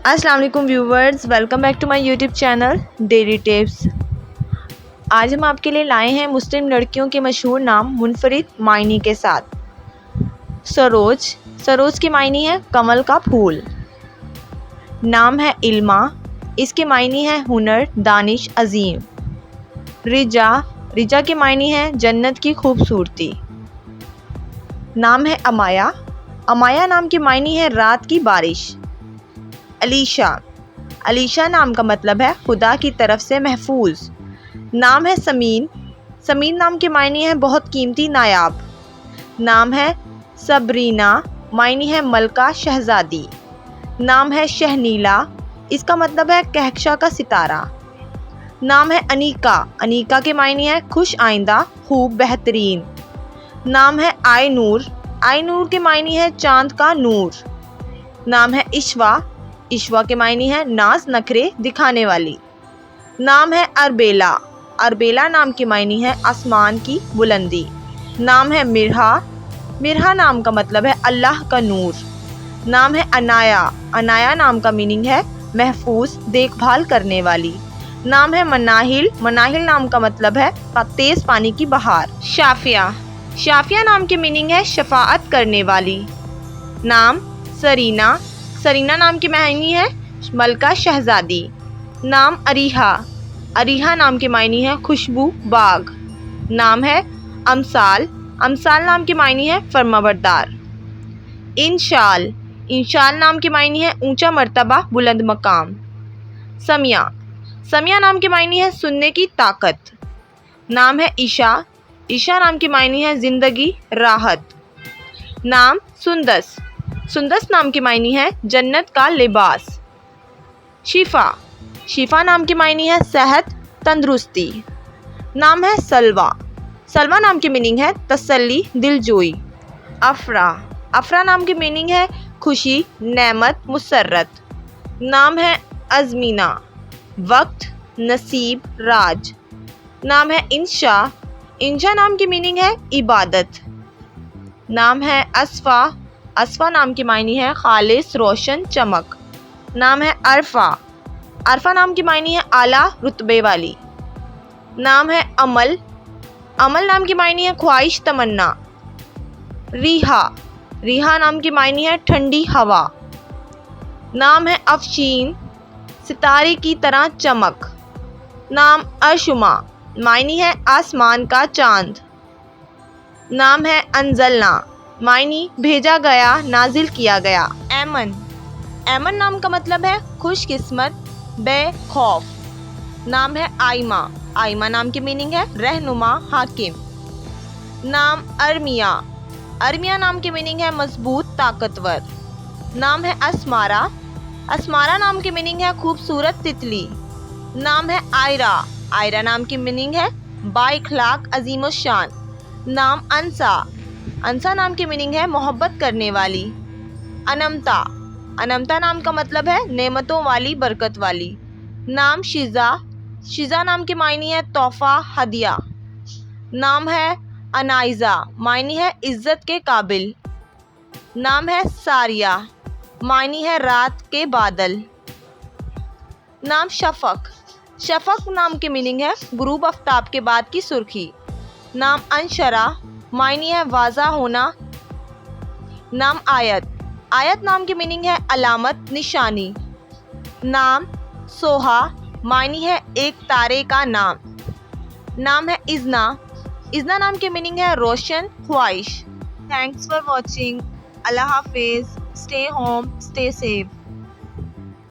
السلام علیکم viewers, welcome back to my YouTube channel daily tips. آج ہم آپ کے لیے لائے ہیں مسلم لڑکیوں کے مشہور نام منفرد معنی کے ساتھ۔ سروج، سروج کے معنی ہے کمل کا پھول۔ نام ہے علما، اس کے معنی ہے ہنر، دانش، عظیم۔ رجا، رجا کے معنی ہے جنت کی خوبصورتی۔ نام ہے امایا، امایا نام کے معنی ہے رات کی بارش۔ علیشا، علیشا نام کا مطلب ہے خدا کی طرف سے محفوظ۔ نام ہے سمین، سمین نام کے معنی ہے بہت قیمتی، نایاب۔ نام ہے صبرینا، معنی ہے ملکہ، شہزادی۔ نام ہے شہنیلا، اس کا مطلب ہے کہکشاں کا ستارہ۔ نام ہے انیکا، انیکا کے معنی ہے خوش آئندہ، خوب، بہترین۔ نام ہے آئے نور، آئے نور کے معنی ہے چاند کا نور۔ نام ہے اشوا، اشوا کے معنی ہے ناز، نخرے دکھانے والی۔ نام ہے اربیلا، اربیلا نام کے معنی ہے آسمان کی بلندی۔ نام ہے مرہا، مرہا نام کا مطلب ہے اللہ کا نور۔ نام ہے انایا، انایا نام کا میننگ ہے محفوظ، دیکھ بھال کرنے والی۔ نام ہے مناہل، مناہل نام کا مطلب ہے تیز پانی کی بہار۔ شافیہ، شافیہ نام کے میننگ ہے شفاعت کرنے والی۔ نام سرینا، سرینا نام کے معنی ہے ملکہ، شہزادی۔ نام اریحا، اریحا نام کے معنی ہے خوشبو، باغ۔ نام ہے امثال، امثال نام کے معنی ہے فرمانبردار۔ انشال، انشال نام کے معنی ہے اونچا مرتبہ، بلند مقام۔ سمیہ، سمیہ نام کے معنی ہے سننے کی طاقت۔ نام ہے عشا، عشا نام کے معنی ہے زندگی، راحت۔ نام سندس، سندس نام کے معنی ہے جنت کا لباس۔ شفا، شفا نام کے معنی ہے صحت، تندرستی۔ نام ہے سلوہ، سلوہ نام کے میننگ ہے تسلی، دلجوئی۔ افرا، افرا نام کے میننگ ہے خوشی، نعمت، مسرت۔ نام ہے ازمینہ، وقت، نصیب، راج۔ نام ہے انشا، انشا نام کے میننگ ہے عبادت۔ نام ہے اصفا، اصفا نام کے معنی ہے خالص، روشن، چمک۔ نام ہے عرفہ، عرفہ نام کے معنی ہے اعلیٰ رتبے والی۔ نام ہے عمل، عمل نام کے معنی ہے خواہش، تمنا۔ ریحا، ریحا نام کے معنی ہے ٹھنڈی ہوا۔ نام ہے افشین، ستارے کی طرح چمک۔ نام ارشما، معنی ہے آسمان کا چاند۔ نام ہے انزلنا، معنی بھیجا گیا، نازل کیا گیا۔ ایمن، ایمن نام کا مطلب ہے خوش قسمت، بے خوف۔ نام ہے آئمہ، آئمہ نام کی میننگ ہے رہنما، حاکم۔ نام ارمیا، ارمیا نام کی میننگ ہے مضبوط، طاقتور۔ نام ہے اسمارا، اسمارا نام کی میننگ ہے خوبصورت تتلی۔ نام ہے آئرہ، آئرہ نام کی میننگ ہے با اخلاق، عظیم الشان۔ نام انسا، انسا نام کی میننگ ہے محبت کرنے والی۔ انمتا، انمتا نام کا مطلب ہے نعمتوں والی، برکت والی۔ نام شیزا، شیزا نام کے معنی ہے تحفہ، ہدیہ۔ نام ہے انائزہ، معنی ہے عزت کے قابل۔ نام ہے ساریہ، معنی ہے رات کے بادل۔ نام شفق، شفق نام کی میننگ ہے غروب آفتاب کے بعد کی سرخی۔ نام انشرہ، معنی ہے واضح ہونا۔ نام آیت، آیت نام کی میننگ ہے علامت، نشانی۔ نام سوہا، معنی ہے ایک تارے کا نام۔ نام ہے اذنا، اذنا نام کی میننگ ہے روشن، خواہش۔ تھینکس فار واچنگ، اللہ حافظ، اسٹے ہوم، اسٹے سیف۔